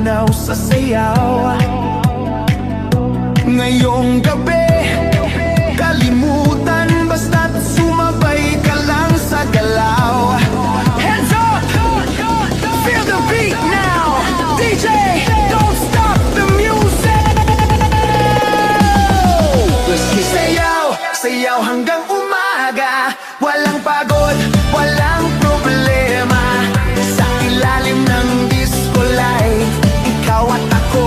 panaw sa sayaw. Ngayong gabi, kalimutan basta't sumabay ka lang sa galaw. Hands up! Feel the beat now! DJ, don't stop the music! Sayaw, sayaw hanggang umaga. Walang pagod, walang problema. Sa ilalim ng disco light, ikaw at ako,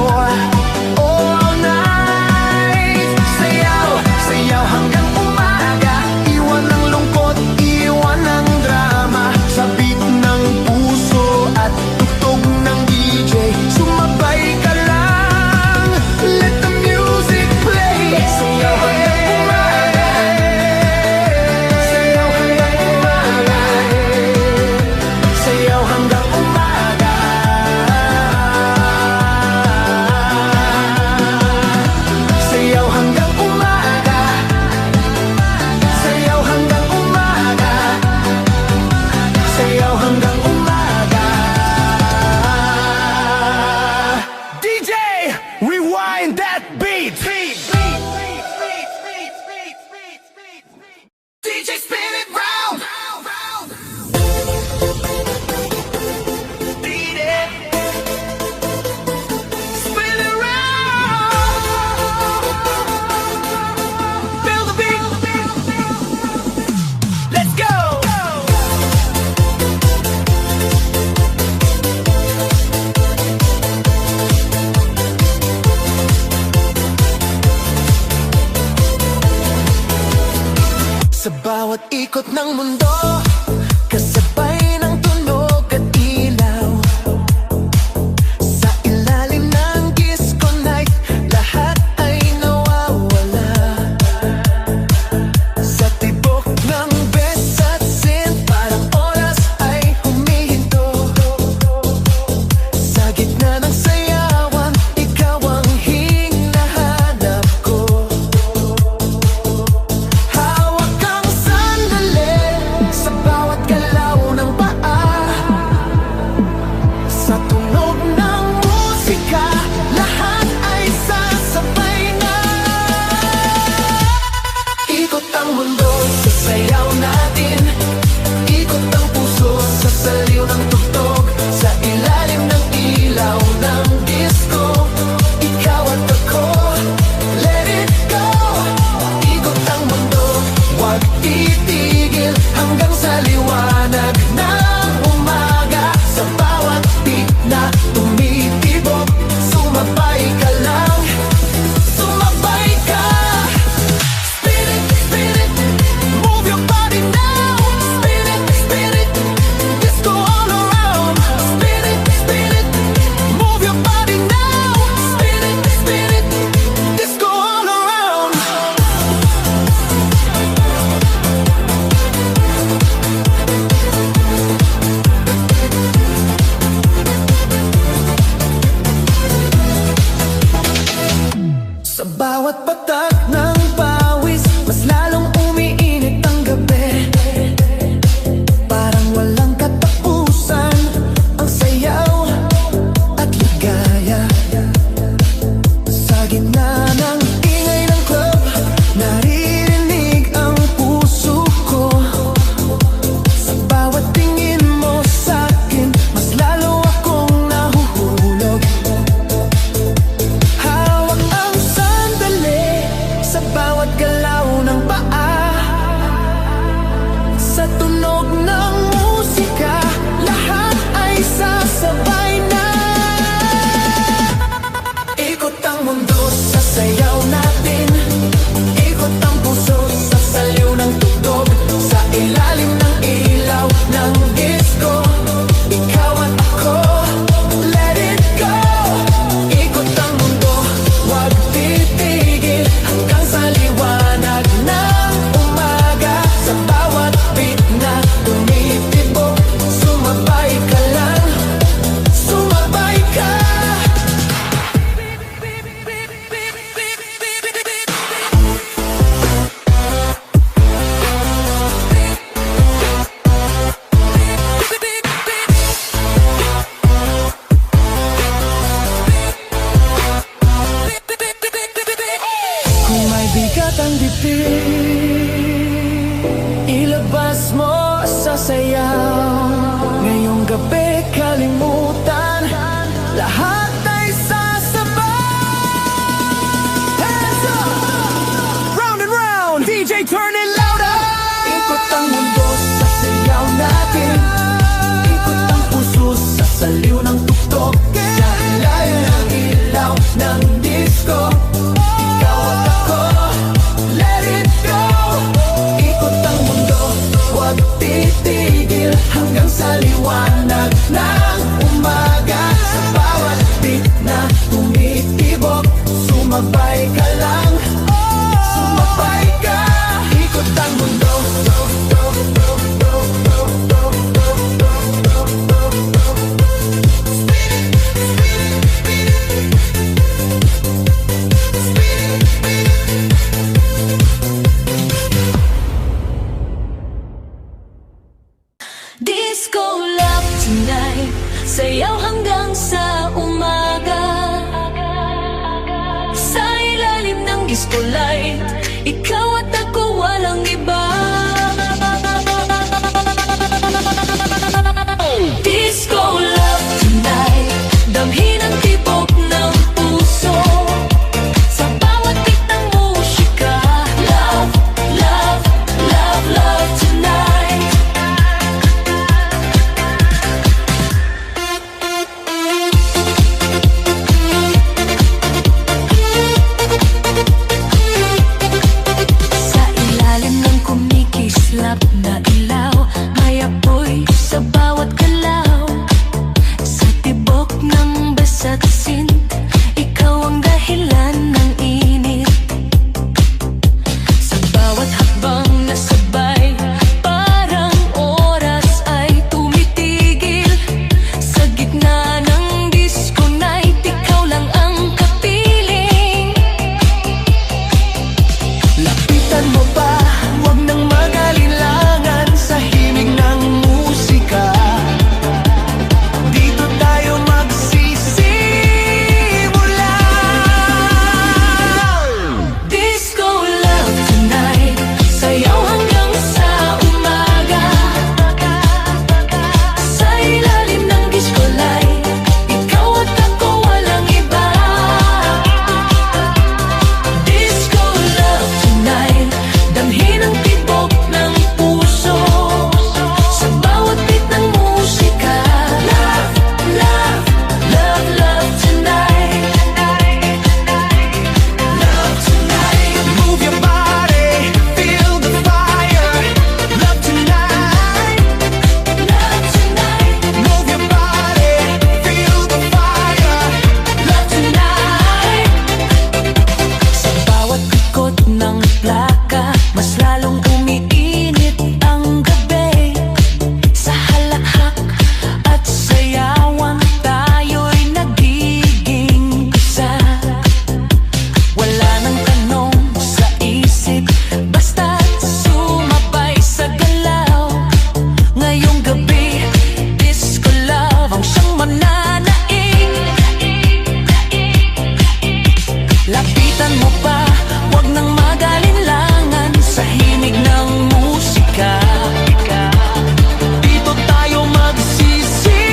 all night. Sayaw, sayaw hanggang umaga. Iwan ang lungkot, iwan ang drama. Sa beat ng puso at tugtog ng DJ, sumabay ka lang. Let the music play. Sayaw hanggang umaga. Sayaw hanggang umaga. Sayaw hanggang umaga. Sayaw hanggang umaga. Sayaw hanggang umaga. Sayaw hanggang umaga. DJ, rewind that beat. DJ, spin it round. Beat it. Spin it round. Feel the beat. Let's go. Sa bawat ikot ng mundo, kasabay ng tunog at ilaw. Sa ilalim ng disco night, lahat ay nawawala. Sa tibok ng bes at sin, parang oras ay humihinto. Sa gitna ng sayawan, ikaw ang hinahanap ko. Hawak kang sandali sa bawat galaw ng paa. Sa tunog ng musika, lahat ay sasabay na. Ikot ang mundo sa sayaw natin. Ikot ang puso sa saliw ng tugtog. Sa ilalim ng ilaw ng disco, ikaw at ako, let it go. Ikot ang mundo, huwag itigil hanggang sa liwanag ng umaga. Sa bawat beat na tumitibok, sumabay ka lang, sumabay ka. Spin it, move your body now. Spin it, disco all around. Spin it, move your body now. Spin it, disco all around. gabi kalimutan, lahat ay sasabay. Hands up! Round and round, DJ turn it louder. Ikot ang mundo sa sayaw natin, ikot ang puso sa saliw ng tuktok, sa ilalim ng ilaw ng disco. Ikaw at ako, let it go. Ikot ang mundo, huwag titigil hanggang sa liwanag ng umaga. Sa bawat beat na tumitibok, sumabay ka lang, sumabay ka. Ikot ang mundo. Disco love tonight, sayaw hanggang sa umaga. Sa ilalim ng disco light, ikaw at ako walang iba. Disco love tonight, damhin ang tibok ng puso. Sa bawat beat ng musika, love, love, love, love tonight. Sa ilalim ng kumikislap na ilaw, may apoy sa bawat galaw. Sa tibok ng basa't sint, ikaw ang dahilan ng init. Sa bawat hakbang na sabay, parang oras ay tumitigil. Sa gitna ng disco night, ikaw lang ang kapiling. Lapitan mo pa, huwag nang mag-alinlangan sa himig ng musika. Dito tayo magsisimula. Disco love tonight, sayaw hanggang sa umaga. Sa ilalim ng disco light, ikaw at ako walang iba. Disco love tonight, damhin ang tibok ng puso. Sa bawat beat ng musika, love, love, love, love tonight. Love tonight. Move your body, feel the fire. Love tonight. Love tonight, Move your body, feel the fire. love tonight. Sa bawat ikot ng plaka, mas lalong umiinit ang gabi. Sa halakhak at sayawan, tayo'y nagiging isa. Wala nang tanong sa isip, basta't sumabay sa galaw. Ngayong gabi, disco love ang siyang mananaig. Lapitan mo pa, huwag nang mag-alinlangan sa himig ng musika. Dito tayo magsisimula.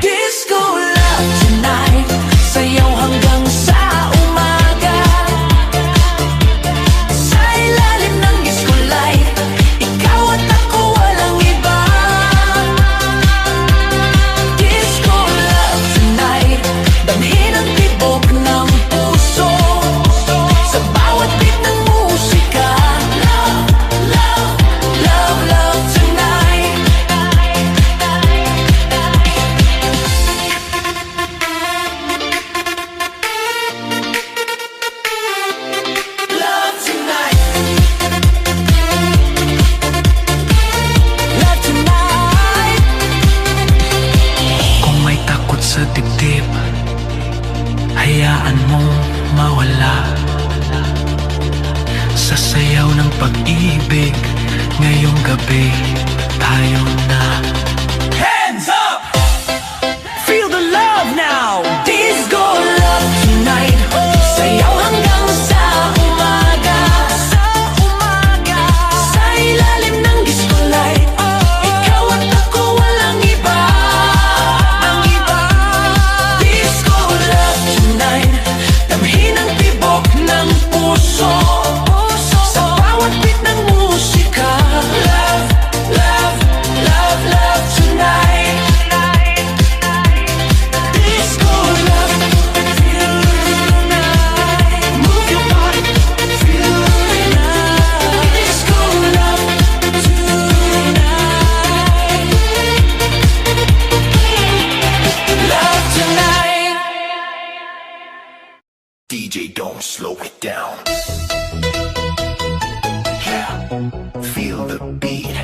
Disco love tonight, sayaw hanggang sa umaga. Sa ilalim ng disco light, ikaw at ako walang iba. Disco love tonight, damhin ang tibok ng puso. Sa bawat beat ng musika, love, love, love, love tonight. Love tonight. Love tonight. Kung may takot sa dibdib, hayaan mong mawala. Sa sayaw ng pag-ibig, ngayong gabi tayo na. Hands up! Feel the love now! Disco love tonight, sayaw hanggang sa umaga. Sa ilalim ng disco the beat.